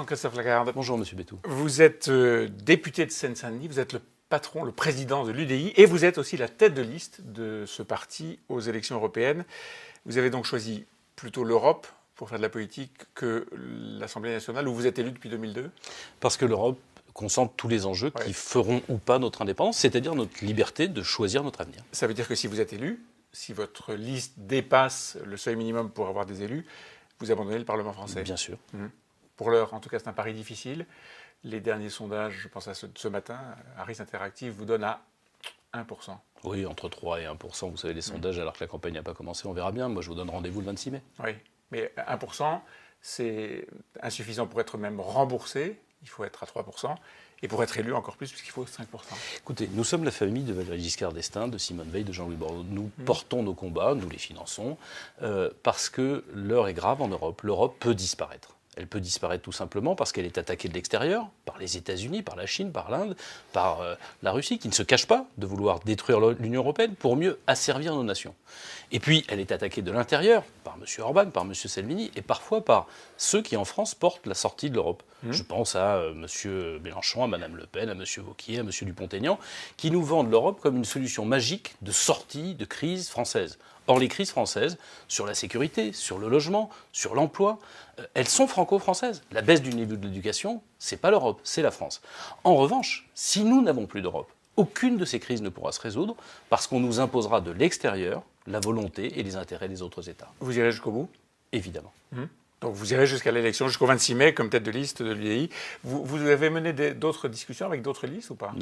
Christophe Lagarde. Bonjour Monsieur Bétou. Vous êtes député de Seine-Saint-Denis, vous êtes le patron, le président de l'UDI et vous êtes aussi la tête de liste de ce parti aux élections européennes. Vous avez donc choisi plutôt l'Europe pour faire de la politique que l'Assemblée nationale où vous êtes élu depuis 2002 ? Parce que l'Europe concentre tous les enjeux qui feront ou pas notre indépendance, c'est-à-dire notre liberté de choisir notre avenir. Ça veut dire que si vous êtes élu, si votre liste dépasse le seuil minimum pour avoir des élus, vous abandonnez le Parlement français. Bien sûr. Pour l'heure, en tout cas, c'est un pari difficile. Les derniers sondages, je pense à ceux de ce matin, Harris Interactive vous donne à 1%. Oui, entre 3 et 1%, vous savez, les sondages, alors que la campagne n'a pas commencé, on verra bien. Moi, je vous donne rendez-vous le 26 mai. Oui, mais 1%, c'est insuffisant pour être même remboursé. Il faut être à 3%. Et pour être élu, encore plus, puisqu'il faut 5%. Écoutez, nous sommes la famille de Valéry Giscard d'Estaing, de Simone Veil, de Jean-Louis Borloo. Nous portons nos combats, nous les finançons, parce que l'heure est grave en Europe. L'Europe peut disparaître. Elle peut disparaître tout simplement parce qu'elle est attaquée de l'extérieur, par les États-Unis, par la Chine, par l'Inde, par la Russie, qui ne se cache pas de vouloir détruire l'Union européenne pour mieux asservir nos nations. Et puis, elle est attaquée de l'intérieur, par M. Orban, par M. Salvini, et parfois par ceux qui, en France, portent la sortie de l'Europe. Je pense à M. Mélenchon, à Mme Le Pen, à M. Wauquiez, à M. Dupont-Aignan, qui nous vendent l'Europe comme une solution magique de sortie de crise française. Or, les crises françaises, sur la sécurité, sur le logement, sur l'emploi, elles sont franco-françaises. La baisse du niveau de l'éducation, c'est pas l'Europe, c'est la France. En revanche, si nous n'avons plus d'Europe, aucune de ces crises ne pourra se résoudre parce qu'on nous imposera de l'extérieur la volonté et les intérêts des autres États. Vous irez jusqu'au bout ? Évidemment. Donc vous irez jusqu'à l'élection, jusqu'au 26 mai, comme tête de liste de l'UDI. Vous avez mené d'autres discussions avec d'autres listes ou pas ?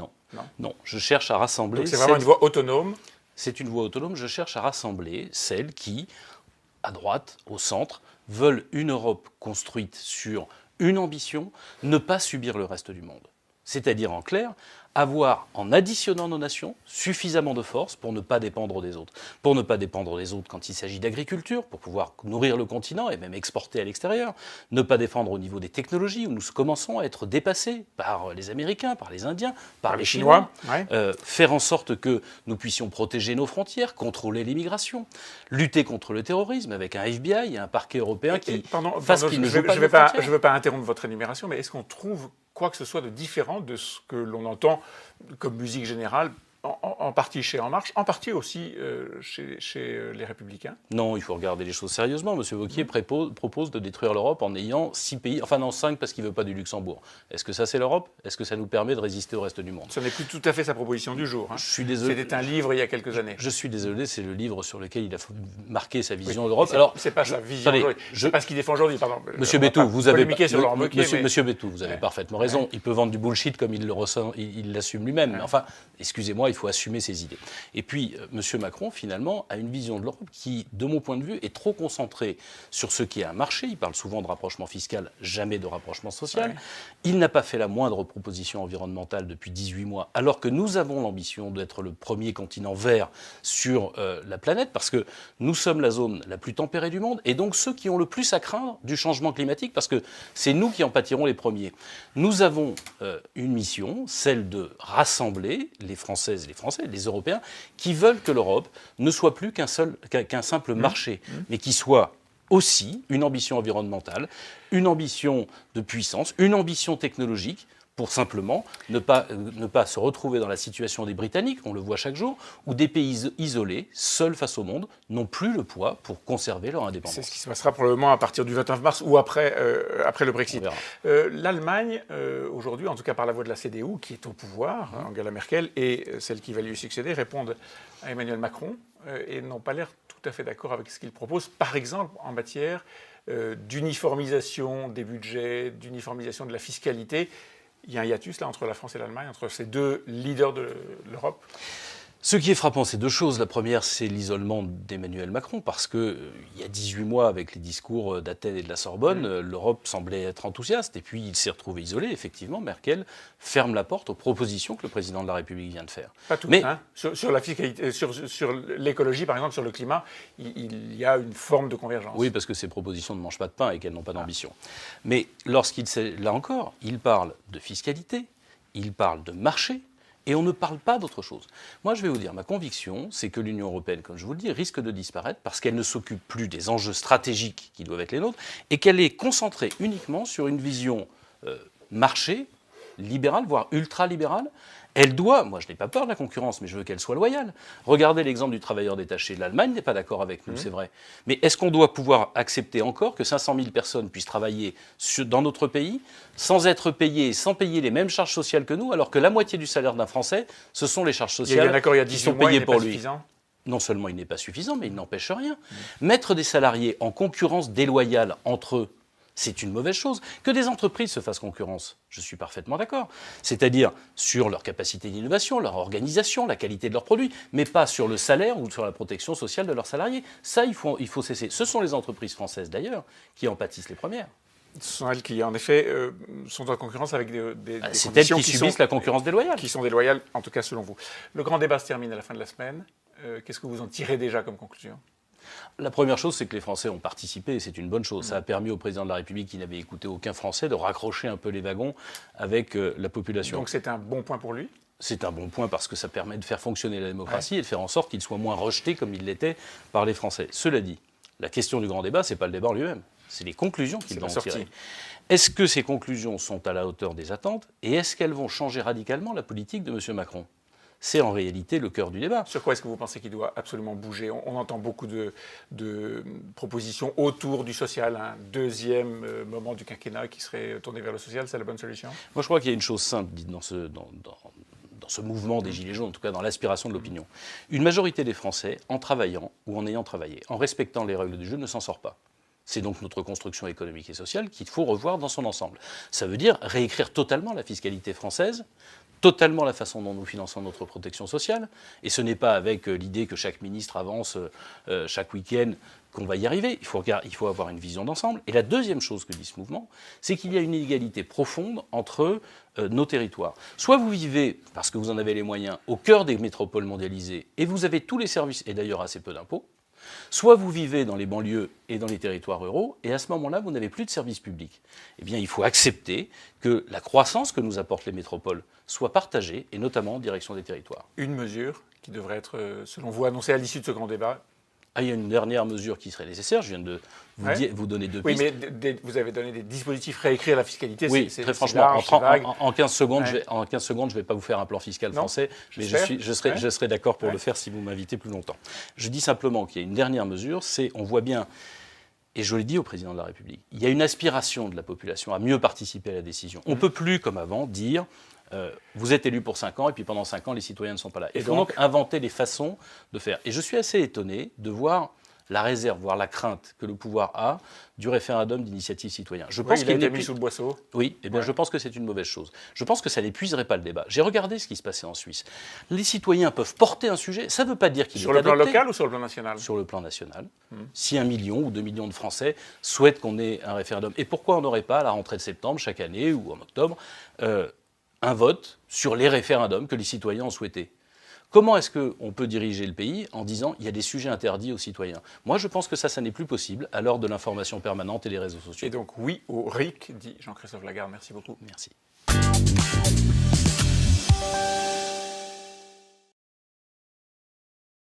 Non. Je cherche à rassembler... Donc c'est vraiment une voie autonome ? C'est une voie autonome. Je cherche à rassembler celles qui, à droite, au centre, veulent une Europe construite sur une ambition, ne pas subir le reste du monde. C'est-à-dire, en clair, avoir, en additionnant nos nations, suffisamment de force pour ne pas dépendre des autres. Pour ne pas dépendre des autres quand il s'agit d'agriculture, pour pouvoir nourrir le continent et même exporter à l'extérieur. Ne pas défendre au niveau des technologies, où nous commençons à être dépassés par les Américains, par les Indiens, par les Chinois. Faire en sorte que nous puissions protéger nos frontières, contrôler l'immigration, lutter contre le terrorisme avec un FBI et un parquet européen qui fasse qu'il ne joue pas nos frontières. Je ne veux pas interrompre votre énumération, mais est-ce qu'on trouve quoi que ce soit de différent de ce que l'on entend comme musique générale, en partie chez En Marche, en partie aussi chez les Républicains ? Non, il faut regarder les choses sérieusement. M. Wauquiez propose de détruire l'Europe en ayant 6 pays, enfin non 5 parce qu'il ne veut pas du Luxembourg. Est-ce que ça c'est l'Europe ? Est-ce que ça nous permet de résister au reste du monde ? Ce n'est plus tout à fait sa proposition du jour. Je suis désolé. C'était un livre il y a quelques années. Je suis désolé, c'est le livre sur lequel il a marqué sa vision de l'Europe. C'est pas sa vision aujourd'hui. C'est pas ce qu'il défend aujourd'hui, pardon. Monsieur Bétou, vous avez Monsieur Bétou, vous avez parfaitement raison. Il peut vendre du bullshit comme il le ressent, il l'assume lui-même. Mais enfin, excusez-moi, il faut assumer ses idées. Et puis, M. Macron, finalement, a une vision de l'Europe qui, de mon point de vue, est trop concentrée sur ce qui est un marché. Il parle souvent de rapprochement fiscal, jamais de rapprochement social. Il n'a pas fait la moindre proposition environnementale depuis 18 mois, alors que nous avons l'ambition d'être le premier continent vert sur la planète, parce que nous sommes la zone la plus tempérée du monde, et donc ceux qui ont le plus à craindre du changement climatique, parce que c'est nous qui en pâtirons les premiers. Nous avons une mission, celle de rassembler les Françaises et les Français, les Européens, qui veulent que l'Europe ne soit plus qu'un simple marché, mais qui soit aussi une ambition environnementale, une ambition de puissance, une ambition technologique, pour simplement ne pas se retrouver dans la situation des Britanniques, on le voit chaque jour, où des pays isolés, seuls face au monde, n'ont plus le poids pour conserver leur indépendance. C'est ce qui se passera probablement à partir du 29 mars ou après le Brexit. L'Allemagne, aujourd'hui, en tout cas par la voix de la CDU, qui est au pouvoir, Angela Merkel, et celle qui va lui succéder, répondent à Emmanuel Macron et n'ont pas l'air tout à fait d'accord avec ce qu'il propose, par exemple en matière d'uniformisation des budgets, d'uniformisation de la fiscalité. Il y a un hiatus là entre la France et l'Allemagne, entre ces deux leaders de l'Europe. Ce qui est frappant, c'est deux choses. La première, c'est l'isolement d'Emmanuel Macron, parce qu'il y a 18 mois, avec les discours d'Athènes et de la Sorbonne, l'Europe semblait être enthousiaste, et puis il s'est retrouvé isolé. Effectivement, Merkel ferme la porte aux propositions que le président de la République vient de faire. Pas toutes, mais sur la fiscalité, sur l'écologie, par exemple, sur le climat, il y a une forme de convergence. Oui, parce que ces propositions ne mangent pas de pain et qu'elles n'ont pas d'ambition. Mais là encore, il parle de fiscalité, il parle de marché, et on ne parle pas d'autre chose. Moi, je vais vous dire, ma conviction, c'est que l'Union européenne, comme je vous le dis, risque de disparaître parce qu'elle ne s'occupe plus des enjeux stratégiques qui doivent être les nôtres et qu'elle est concentrée uniquement sur une vision marché, libérale, voire ultra-libérale. Elle doit, moi je n'ai pas peur de la concurrence, mais je veux qu'elle soit loyale. Regardez l'exemple du travailleur détaché. L'Allemagne n'est pas d'accord avec nous, c'est vrai. Mais est-ce qu'on doit pouvoir accepter encore que 500 000 personnes puissent travailler dans notre pays sans être payées, sans payer les mêmes charges sociales que nous, alors que la moitié du salaire d'un Français, ce sont les charges sociales qui sont payées pour lui. Non seulement il n'est pas suffisant, mais il n'empêche rien. Mettre des salariés en concurrence déloyale entre eux, c'est une mauvaise chose. Que des entreprises se fassent concurrence, je suis parfaitement d'accord. C'est-à-dire sur leur capacité d'innovation, leur organisation, la qualité de leurs produits, mais pas sur le salaire ou sur la protection sociale de leurs salariés. Ça, il faut cesser. Ce sont les entreprises françaises, d'ailleurs, qui en pâtissent les premières. Ce sont elles qui, en effet, sont en concurrence avec des c'est elles qui subissent la concurrence déloyale. Qui sont déloyales, en tout cas selon vous. Le grand débat se termine à la fin de la semaine. Qu'est-ce que vous en tirez déjà comme conclusion ? La première chose, c'est que les Français ont participé, et c'est une bonne chose. Ça a permis au président de la République, qui n'avait écouté aucun Français, de raccrocher un peu les wagons avec la population. Donc c'est un bon point pour lui ? C'est un bon point parce que ça permet de faire fonctionner la démocratie et de faire en sorte qu'il soit moins rejeté comme il l'était par les Français. Cela dit, la question du grand débat, ce n'est pas le débat en lui-même, c'est les conclusions qu'il va en tirer. Est-ce que ces conclusions sont à la hauteur des attentes et est-ce qu'elles vont changer radicalement la politique de M. Macron ? C'est en réalité le cœur du débat. Sur quoi est-ce que vous pensez qu'il doit absolument bouger ? On entend beaucoup de propositions autour du social. Un deuxième moment du quinquennat qui serait tourné vers le social, c'est la bonne solution ? Moi, je crois qu'il y a une chose simple dite dans ce mouvement des Gilets jaunes, en tout cas dans l'aspiration de l'opinion. Une majorité des Français, en travaillant ou en ayant travaillé, en respectant les règles du jeu, ne s'en sort pas. C'est donc notre construction économique et sociale qu'il faut revoir dans son ensemble. Ça veut dire réécrire totalement la fiscalité française, totalement la façon dont nous finançons notre protection sociale. Et ce n'est pas avec l'idée que chaque ministre avance chaque week-end qu'on va y arriver. Il faut avoir une vision d'ensemble. Et la deuxième chose que dit ce mouvement, c'est qu'il y a une inégalité profonde entre nos territoires. Soit vous vivez, parce que vous en avez les moyens, au cœur des métropoles mondialisées, et vous avez tous les services, et d'ailleurs assez peu d'impôts, soit vous vivez dans les banlieues et dans les territoires ruraux, et à ce moment-là, vous n'avez plus de services publics. Eh bien, il faut accepter que la croissance que nous apportent les métropoles soit partagée, et notamment en direction des territoires. Une mesure qui devrait être, selon vous, annoncée à l'issue de ce grand débat ? Il y a une dernière mesure qui serait nécessaire. Je viens de vous donner deux pistes. Oui, mais vous avez donné des dispositifs réécrire la fiscalité. Oui, très franchement, en 15 secondes, je ne vais pas vous faire un plan fiscal français, mais je serai d'accord pour le faire si vous m'invitez plus longtemps. Je dis simplement qu'il y a une dernière mesure, on voit bien, et je l'ai dit au président de la République, il y a une aspiration de la population à mieux participer à la décision. On ne peut plus, comme avant, dire... vous êtes élu pour 5 ans et puis pendant 5 ans, les citoyens ne sont pas là. Il faut donc inventer des façons de faire. Et je suis assez étonné de voir la réserve, voire la crainte que le pouvoir a du référendum d'initiative citoyenne. Je pense qu'il a été mis sous le boisseau. Oui, eh bien, je pense que c'est une mauvaise chose. Je pense que ça n'épuiserait pas le débat. J'ai regardé ce qui se passait en Suisse. Les citoyens peuvent porter un sujet, ça ne veut pas dire qu'il est adopté. Sur le plan local ou sur le plan national ? Sur le plan national. Si 1 million ou 2 millions de Français souhaitent qu'on ait un référendum, et pourquoi on n'aurait pas, à la rentrée de septembre, chaque année, ou en octobre, un vote sur les référendums que les citoyens ont souhaités. Comment est-ce qu'on peut diriger le pays en disant il y a des sujets interdits aux citoyens ? Moi, je pense que ça n'est plus possible à l'heure de l'information permanente et des réseaux sociaux. Et donc, oui au RIC, dit Jean-Christophe Lagarde. Merci beaucoup. Merci.